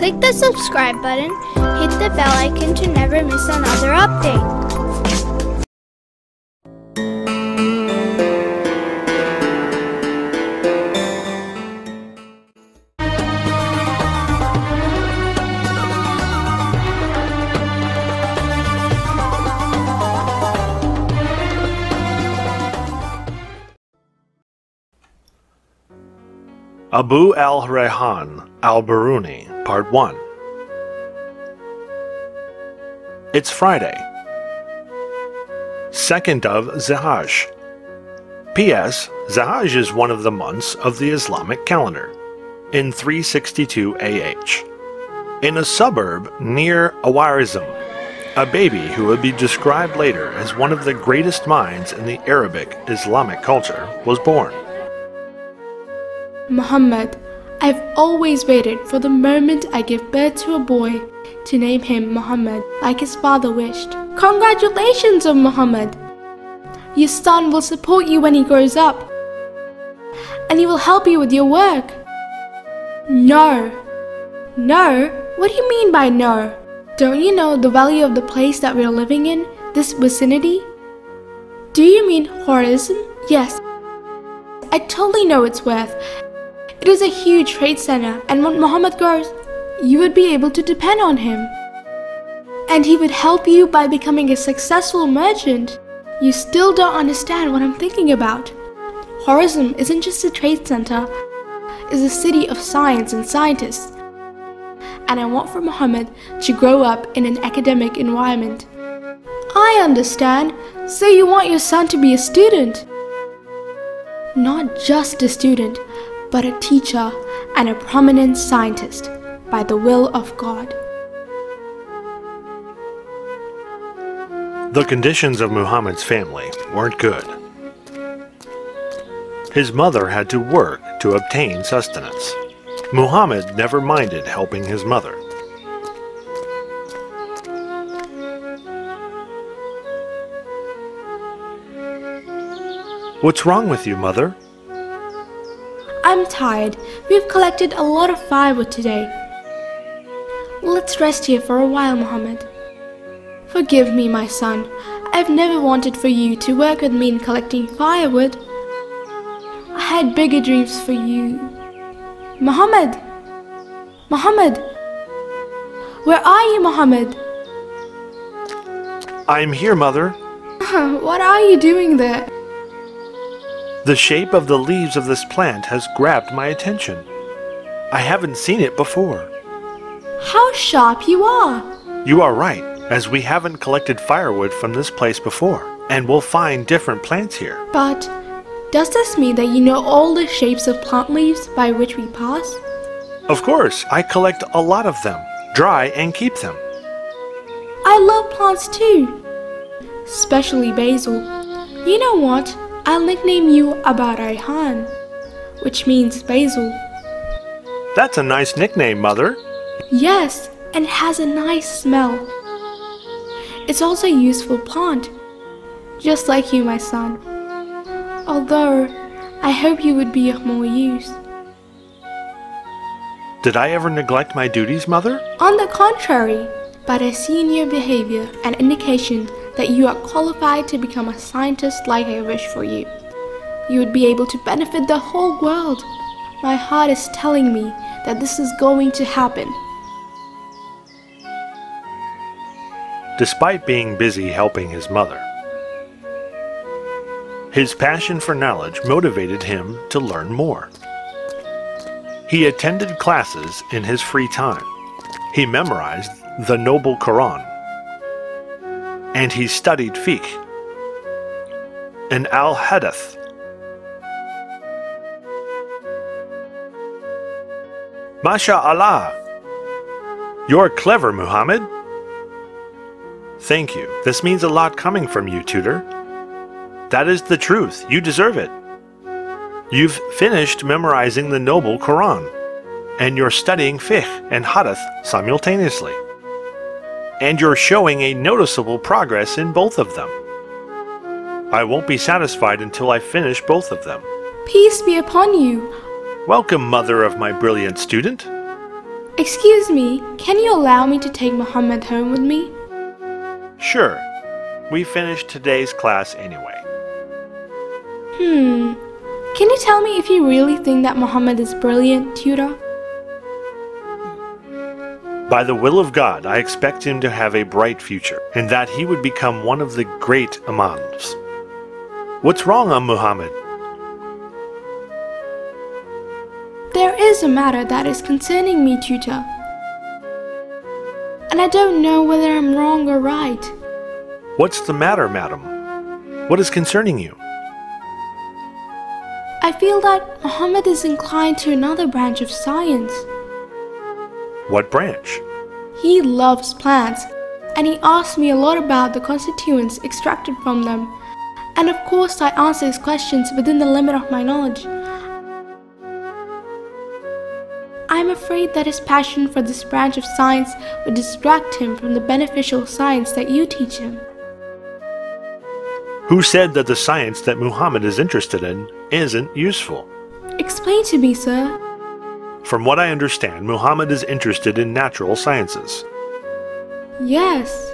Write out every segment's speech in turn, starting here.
Click the subscribe button, hit the bell icon to never miss another update. Abu al-Rayhan Al-Biruni, Part 1. It's Friday, 2nd of Zihaj. P.S. Zihaj is one of the months of the Islamic calendar, in 362 AH. In a suburb near Awarizm, a baby who would be described later as one of the greatest minds in the Arabic Islamic culture was born. Muhammad, I've always waited for the moment I give birth to a boy to name him Muhammad like his father wished. Congratulations, O Muhammad! Your son will support you when he grows up, and he will help you with your work. No. No? What do you mean by no? Don't you know the value of the place that we are living in, this vicinity? Do you mean Heroism? Yes. I totally know its worth. It is a huge trade center, and when Muhammad grows, you would be able to depend on him. And he would help you by becoming a successful merchant. You still don't understand what I'm thinking about. Heroism isn't just a trade center, it's a city of science and scientists. And I want for Muhammad to grow up in an academic environment. I understand. So you want your son to be a student? Not just a student, but a teacher and a prominent scientist, by the will of God. The conditions of Muhammad's family weren't good. His mother had to work to obtain sustenance. Muhammad never minded helping his mother. What's wrong with you, Mother? I'm tired. We've collected a lot of firewood today. Let's rest here for a while, Muhammad. Forgive me, my son. I've never wanted for you to work with me in collecting firewood. I had bigger dreams for you. Muhammad! Muhammad! Where are you, Muhammad? I'm here, Mother. What are you doing there? The shape of the leaves of this plant has grabbed my attention. I haven't seen it before. How sharp you are! You are right, as we haven't collected firewood from this place before, and we'll find different plants here. But does this mean that you know all the shapes of plant leaves by which we pass? Of course, I collect a lot of them, dry and keep them. I love plants too, especially basil. You know what? I'll nickname you Abu Rayhan, which means basil. That's a nice nickname, Mother. Yes, and it has a nice smell. It's also a useful plant, just like you, my son. Although, I hope you would be of more use. Did I ever neglect my duties, Mother? On the contrary, but I see in your behavior an indication that you are qualified to become a scientist like I wish for you. You would be able to benefit the whole world. My heart is telling me that this is going to happen. Despite being busy helping his mother, his passion for knowledge motivated him to learn more. He attended classes in his free time. He memorized the Noble Quran, and he studied fiqh and al-hadith. MashaAllah! You're clever, Muhammad. Thank you. This means a lot coming from you, tutor. That is the truth. You deserve it. You've finished memorizing the Noble Quran, and you're studying fiqh and hadith simultaneously. And you're showing a noticeable progress in both of them. I won't be satisfied until I finish both of them. Peace be upon you. Welcome, mother of my brilliant student. Excuse me, can you allow me to take Muhammad home with me? Sure. We finished today's class anyway. Can you tell me if you really think that Muhammad is brilliant, tutor? By the will of God, I expect him to have a bright future, and that he would become one of the great Imams. What's wrong on Muhammad? There is a matter that is concerning me, tutor. And I don't know whether I'm wrong or right. What's the matter, madam? What is concerning you? I feel that Muhammad is inclined to another branch of science. What branch? He loves plants, and he asks me a lot about the constituents extracted from them. And of course I answer his questions within the limit of my knowledge. I'm afraid that his passion for this branch of science would distract him from the beneficial science that you teach him. Who said that the science that Muhammad is interested in isn't useful? Explain to me, sir. From what I understand, Muhammad is interested in natural sciences. Yes.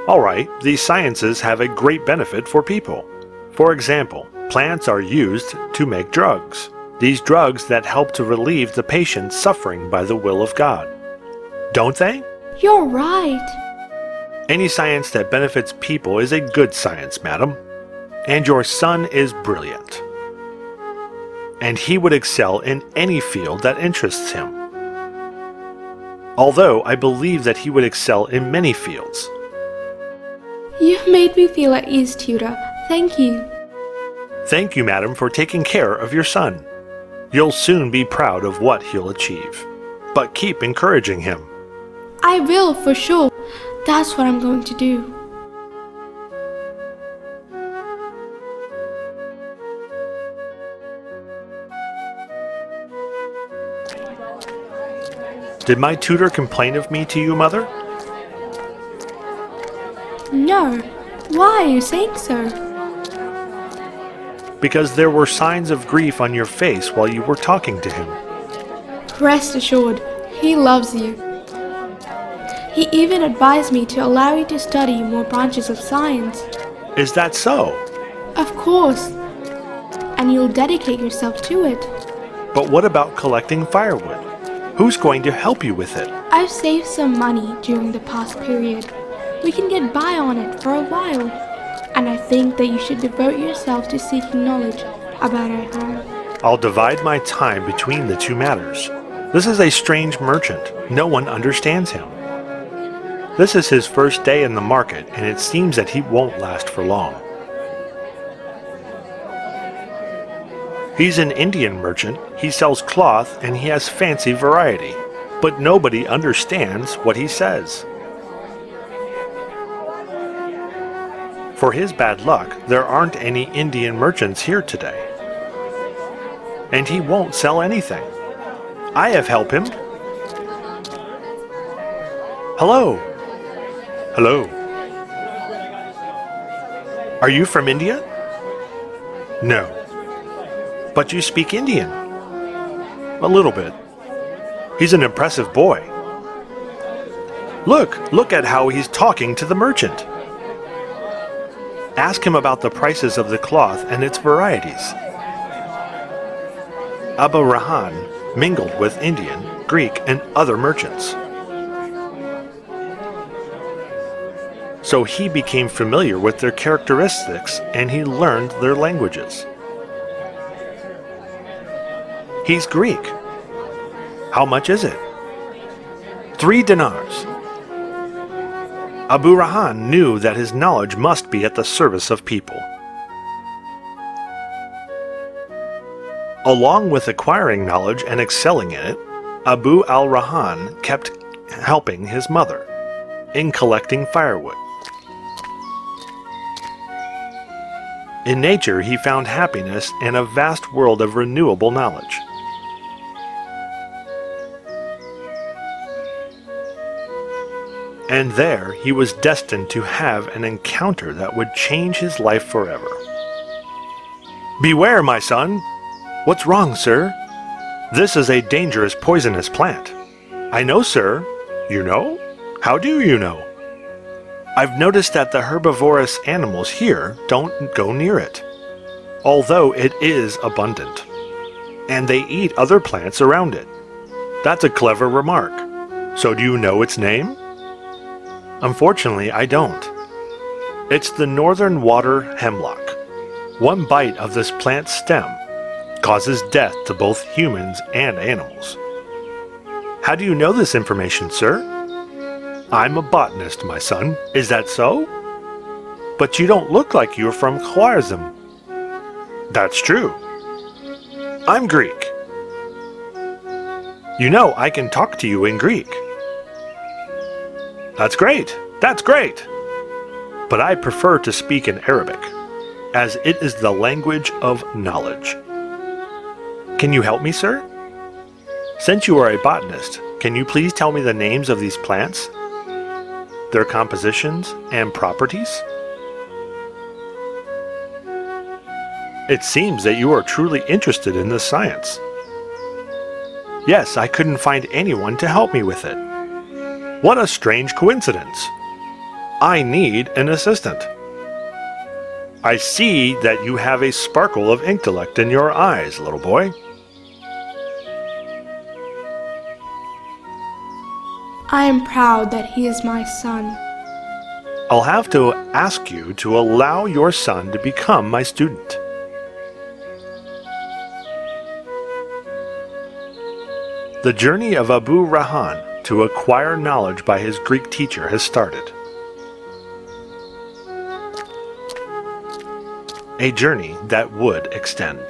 Alright, these sciences have a great benefit for people. For example, plants are used to make drugs. These drugs that help to relieve the patient suffering by the will of God. Don't they? You're right. Any science that benefits people is a good science, madam. And your son is brilliant. And he would excel in any field that interests him. Although I believe that he would excel in many fields. You've made me feel at ease, tutor. Thank you. Thank you, madam, for taking care of your son. You'll soon be proud of what he'll achieve. But keep encouraging him. I will, for sure. That's what I'm going to do. Did my tutor complain of me to you, mother? No. Why are you saying so? Because there were signs of grief on your face while you were talking to him. Rest assured, he loves you. He even advised me to allow you to study more branches of science. Is that so? Of course. And you'll dedicate yourself to it. But what about collecting firewood? Who's going to help you with it? I've saved some money during the past period. We can get by on it for a while. And I think that you should devote yourself to seeking knowledge about our home. I'll divide my time between the two matters. This is a strange merchant. No one understands him. This is his first day in the market, and it seems that he won't last for long. He's an Indian merchant, he sells cloth, and he has fancy variety. But nobody understands what he says. For his bad luck, there aren't any Indian merchants here today. And he won't sell anything. I have helped him. Hello. Hello. Are you from India? No. But you speak Indian. A little bit. He's an impressive boy. Look at how he's talking to the merchant. Ask him about the prices of the cloth and its varieties. Abu Rahan mingled with Indian, Greek, and other merchants. So he became familiar with their characteristics and he learned their languages. He's Greek. How much is it? 3 dinars. Abu Rahan knew that his knowledge must be at the service of people. Along with acquiring knowledge and excelling in it, Abu al-Rahan kept helping his mother in collecting firewood. In nature, he found happiness in a vast world of renewable knowledge. And there, he was destined to have an encounter that would change his life forever. Beware, my son! What's wrong, sir? This is a dangerous poisonous plant. I know, sir. You know? How do you know? I've noticed that the herbivorous animals here don't go near it, although it is abundant, and they eat other plants around it. That's a clever remark. So do you know its name? Unfortunately, I don't. It's the northern water hemlock. One bite of this plant's stem causes death to both humans and animals. How do you know this information, sir? I'm a botanist, my son. Is that so? But you don't look like you're from Khwarizm. That's true. I'm Greek. You know, I can talk to you in Greek. That's great. That's great. But I prefer to speak in Arabic, as it is the language of knowledge. Can you help me, sir? Since you are a botanist, can you please tell me the names of these plants, their compositions and properties? It seems that you are truly interested in this science. Yes, I couldn't find anyone to help me with it. What a strange coincidence. I need an assistant. I see that you have a sparkle of intellect in your eyes, little boy. I am proud that he is my son. I'll have to ask you to allow your son to become my student. The journey of Abu Rahan to acquire knowledge by his Greek teacher has started. A journey that would extend.